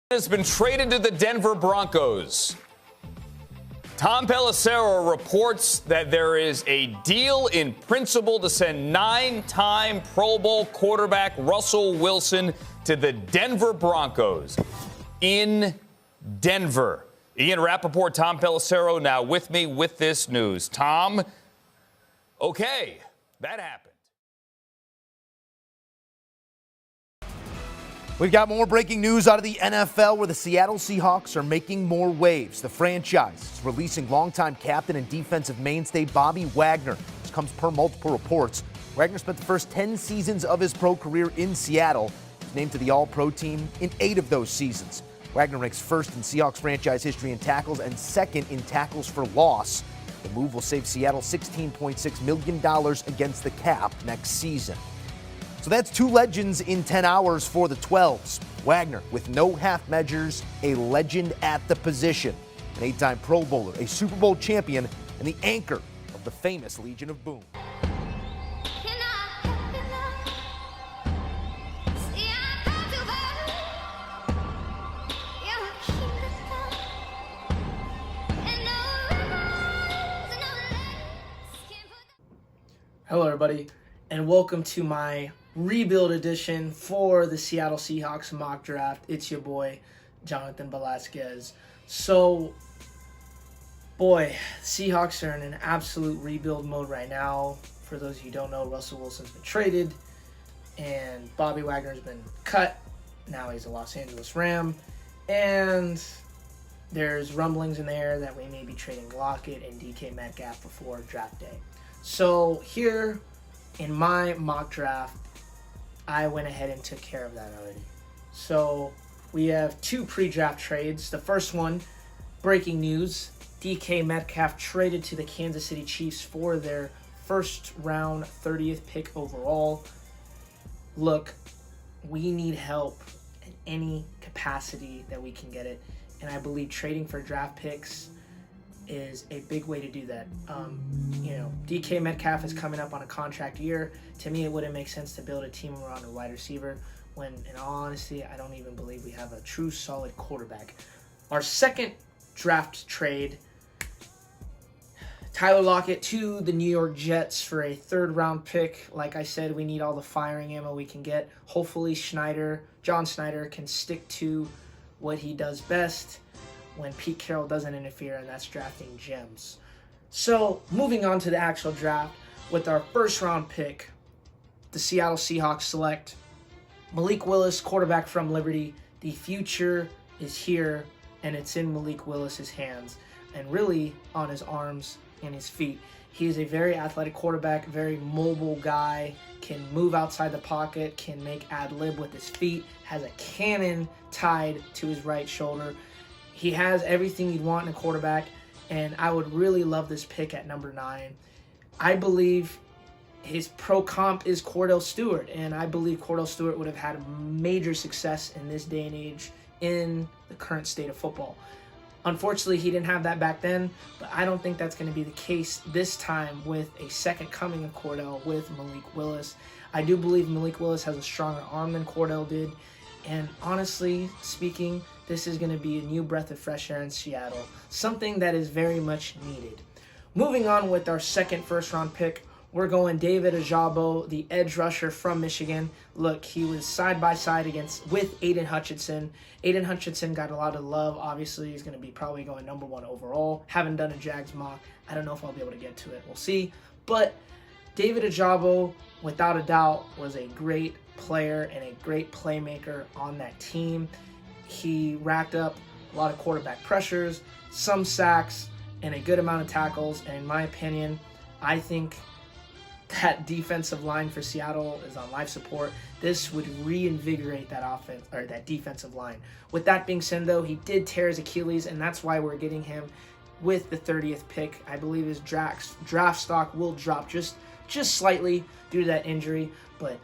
Has been traded to the Denver Broncos. Tom Pelissero reports that there is a deal in principle to send 9-time Pro Bowl quarterback Russell Wilson to the Denver Broncos in Denver. Ian Rappaport, Tom Pelissero now with me with this news. Tom, okay, that happened. We've got more breaking news out of the NFL where the Seattle Seahawks are making more waves. The franchise is releasing longtime captain and defensive mainstay Bobby Wagner. This comes per multiple reports. Wagner spent the first 10 seasons of his pro career in Seattle. He was named to the All-Pro team in 8 of those seasons. Wagner ranks first in Seahawks franchise history in tackles and second in tackles for loss. The move will save Seattle $16.6 million against the cap next season. So that's 2 legends in 10 hours for the 12s. Wagner, with no half measures, a legend at the position. An 8-time Pro Bowler, a Super Bowl champion, and the anchor of the famous Legion of Boom. Hello, everybody, and welcome to my rebuild edition for the Seattle Seahawks mock draft. It's your boy, Jonathan Velasquez. So, boy, Seahawks are in an absolute rebuild mode right now. For those of you who don't know, Russell Wilson's been traded, and Bobby Wagner's been cut. Now he's a Los Angeles Ram, and there's rumblings in there that we may be trading Lockett and DK Metcalf before draft day. So here in my mock draft, I went ahead and took care of that already. So we have 2 pre-draft trades. The first one, breaking news, DK Metcalf traded to the Kansas City Chiefs for their first round 30th pick overall. Look, we need help in any capacity that we can get it. And I believe trading for draft picks is a big way to do that. DK Metcalf is coming up on a contract year. To me, it wouldn't make sense to build a team around a wide receiver when, in all honesty, I don't even believe we have a true solid quarterback. Our second draft trade, Tyler Lockett to the New York Jets for a 3rd-round pick. Like I said, we need all the firing ammo we can get. Hopefully John Schneider can stick to what he does best when Pete Carroll doesn't interfere, and that's drafting gems. So, moving on to the actual draft, with our first-round pick, the Seattle Seahawks select Malik Willis, quarterback from Liberty. The future is here, and it's in Malik Willis's hands, and really on his arms and his feet. He is a very athletic quarterback, very mobile guy, can move outside the pocket, can make ad-lib with his feet, has a cannon tied to his right shoulder. He has everything you'd want in a quarterback, and I would really love this pick at number 9. I believe his pro comp is Cordell Stewart, and I believe Cordell Stewart would have had major success in this day and age in the current state of football. Unfortunately, he didn't have that back then, but I don't think that's going to be the case this time with a second coming of Cordell with Malik Willis. I do believe Malik Willis has a stronger arm than Cordell did, and honestly speaking, this is going to be a new breath of fresh air in Seattle, something that is very much needed. Moving on with our second first-round pick, we're going David Ajabo, the edge rusher from Michigan. Look, he was side-by-side with Aiden Hutchinson. Aiden Hutchinson got a lot of love. Obviously, he's going to be probably going number 1 overall. Haven't done a Jags mock. I don't know if I'll be able to get to it. We'll see. But David Ajabo, without a doubt, was a great player and a great playmaker on that team. He racked up a lot of quarterback pressures, some sacks, and a good amount of tackles. And in my opinion, I think that defensive line for Seattle is on life support. This would reinvigorate that offense or that defensive line. With that being said, though, he did tear his Achilles, and that's why we're getting him with the 30th pick. I believe his draft stock will drop just slightly due to that injury, but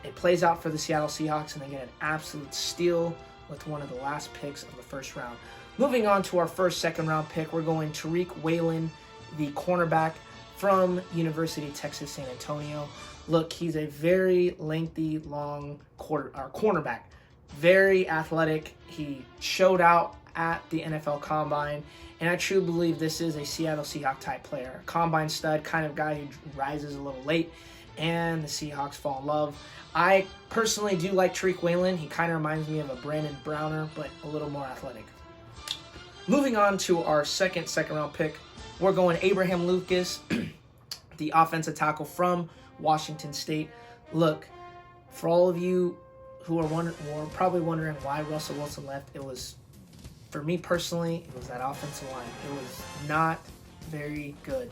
it plays out for the Seattle Seahawks, and they get an absolute steal with one of the last picks of the first round. Moving on to our second-round pick, we're going Tarik Whalen, the cornerback from University of Texas San Antonio. Look, he's a very lengthy, long cornerback. very athletic. He showed out at the NFL Combine, and I truly believe this is a Seattle Seahawks type player. Combine stud, kind of guy who rises a little late, and the Seahawks fall in love. I personally do like Tarik Whalen. He kind of reminds me of a Brandon Browner, but a little more athletic. Moving on to our second round pick, we're going Abraham Lucas, the offensive tackle from Washington State. Look, for all of you who are probably wondering why Russell Wilson left, it was, for me personally, it was that offensive line. It was not very good.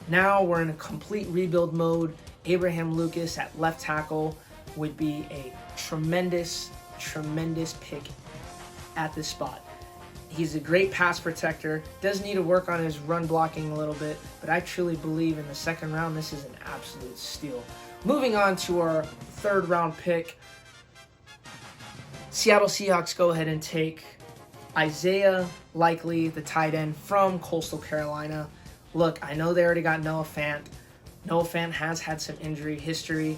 Now we're in a complete rebuild mode. Abraham Lucas at left tackle would be a tremendous pick at this spot. He's a great pass protector. Does need to work on his run blocking a little bit, but I truly believe in the second round, this is an absolute steal. Moving on to our third round pick, Seattle Seahawks go ahead and take Isaiah Likely, the tight end from Coastal Carolina. Look, I know they already got Noah Fant. Noah Fant has had some injury history,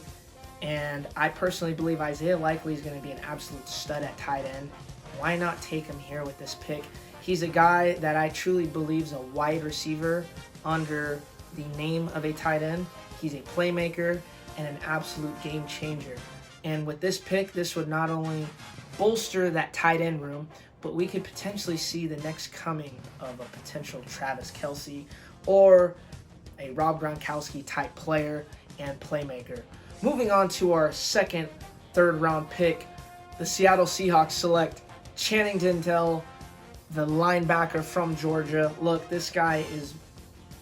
and I personally believe Isaiah Likely is going to be an absolute stud at tight end. Why not take him here with this pick? He's a guy that I truly believe is a wide receiver under the name of a tight end. He's a playmaker and an absolute game changer. And with this pick, this would not only bolster that tight end room, but we could potentially see the next coming of a potential Travis Kelce or a Rob Gronkowski type player and playmaker. Moving on to our third round pick, the Seattle Seahawks select Channing Tindall, the linebacker from Georgia. Look, this guy is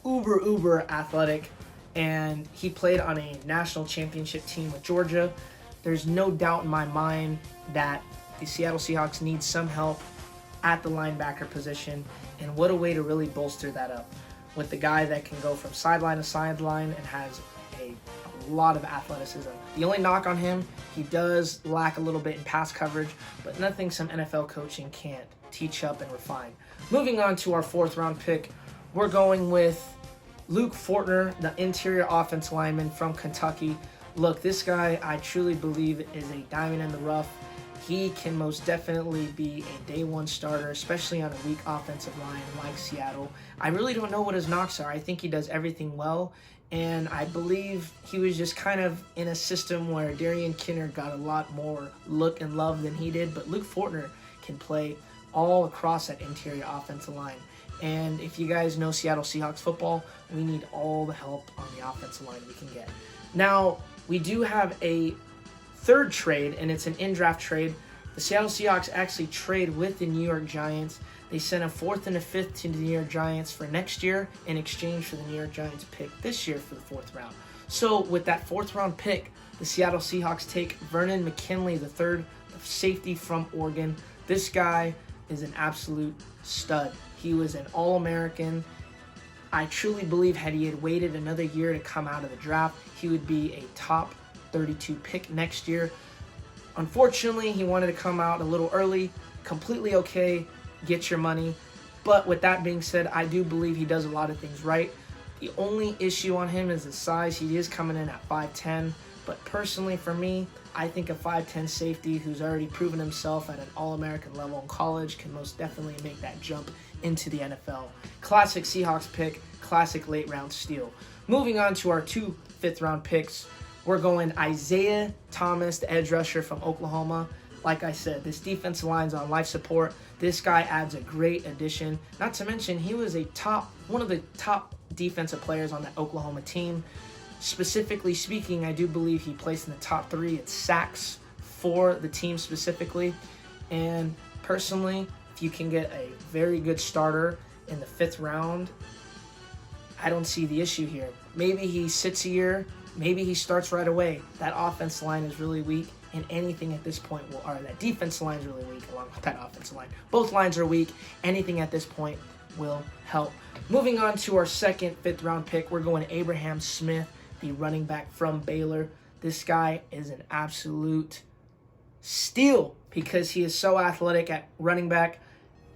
uber athletic, and he played on a national championship team with Georgia. There's no doubt in my mind that the Seattle Seahawks need some help at the linebacker position, and what a way to really bolster that up with the guy that can go from sideline to sideline and has a lot of athleticism. The only knock on him, he does lack a little bit in pass coverage, but nothing some NFL coaching can't teach up and refine. Moving on to our fourth round pick, we're going with Luke Fortner, the interior offense lineman from Kentucky. Look, this guy I truly believe is a diamond in the rough. He can most definitely be a day one starter, especially on a weak offensive line like Seattle. I really don't know what his knocks are. I think he does everything well, and I believe he was just kind of in a system where Darian Kinner got a lot more look and love than he did, but Luke Fortner can play all across that interior offensive line. And if you guys know Seattle Seahawks football, we need all the help on the offensive line we can get. Now, we do have a third trade, and it's an in-draft trade. The Seattle Seahawks actually trade with the New York Giants. They sent a fourth and a fifth to the New York Giants for next year in exchange for the New York Giants pick this year for the fourth round. So with that fourth round pick, the Seattle Seahawks take Vernon McKinley, the third safety from Oregon. This guy is an absolute stud. He was an All-American. I truly believe had he had waited another year to come out of the draft, he would be a top 32 pick next year. Unfortunately, he wanted to come out a little early. Completely okay, get your money. But with that being said, I do believe he does a lot of things right. The only issue on him is the size. He is coming in at 5'10", but personally for me, I think a 5'10" safety who's already proven himself at an All-American level in college can most definitely make that jump into the NFL. Classic Seahawks pick, classic late round steal. Moving on to our two fifth-round picks, we're going Isaiah Thomas, the edge rusher from Oklahoma. Like I said, this defensive line's on life support. This guy adds a great addition. Not to mention, he was one of the top defensive players on that Oklahoma team. Specifically speaking, I do believe he placed in the top 3 at sacks for the team specifically. And personally, if you can get a very good starter in the 5th round, I don't see the issue here. Maybe he sits a year, maybe he starts right away. That offense line is really weak, and anything at this point that defense line is really weak along with that offensive line. Both lines are weak. Anything at this point will help. Moving on to our second 5th round pick, we're going Abraham Smith, the running back from Baylor. This guy is an absolute steal because he is so athletic at running back.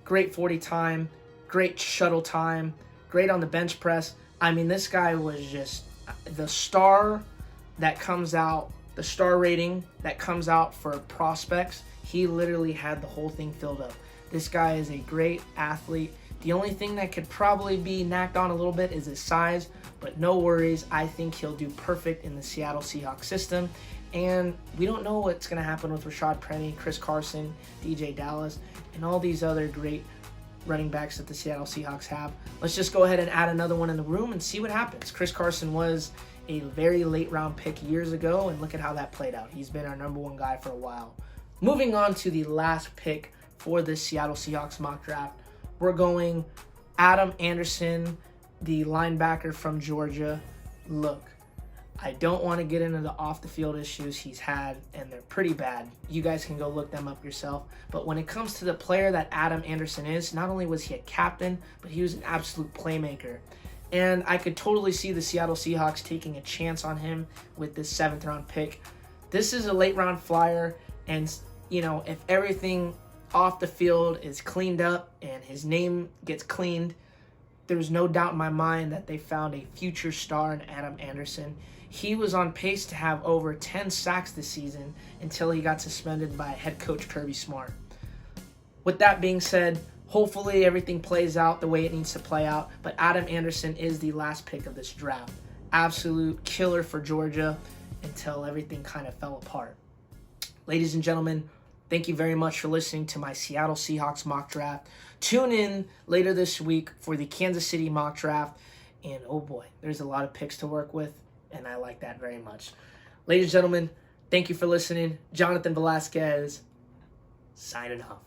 Great 40 time, great shuttle time, great on the bench press. I mean, this guy was just the star that comes out the star rating that comes out for prospects, he literally had the whole thing filled up. This guy is a great athlete. The only thing that could probably be knocked on a little bit is his size, but no worries. I think he'll do perfect in the Seattle Seahawks system. And we don't know what's going to happen with Rashad Penny, Chris Carson, DJ Dallas, and all these other great running backs that the Seattle Seahawks have. Let's just go ahead and add another one in the room and see what happens. Chris Carson was a very late round pick years ago, and look at how that played out. He's been our number one guy for a while. Moving on to the last pick for the Seattle Seahawks mock draft, we're going Adam Anderson, the linebacker from Georgia. Look, I don't want to get into the off-the-field issues he's had, and they're pretty bad. You guys can go look them up yourself. But when it comes to the player that Adam Anderson is, not only was he a captain, but he was an absolute playmaker. And I could totally see the Seattle Seahawks taking a chance on him with this 7th-round pick. This is a late-round flyer, and, you know, if everything off the field is cleaned up and his name gets cleaned, there's no doubt in my mind that they found a future star in Adam Anderson. He was on pace to have over 10 sacks this season until he got suspended by head coach Kirby Smart. With that being said, hopefully everything plays out the way it needs to play out, but Adam Anderson is the last pick of this draft. Absolute killer for Georgia until everything kind of fell apart. Ladies and gentlemen, thank you very much for listening to my Seattle Seahawks mock draft. Tune in later this week for the Kansas City mock draft. And oh boy, there's a lot of picks to work with, and I like that very much. Ladies and gentlemen, thank you for listening. Jonathan Velasquez, signing off.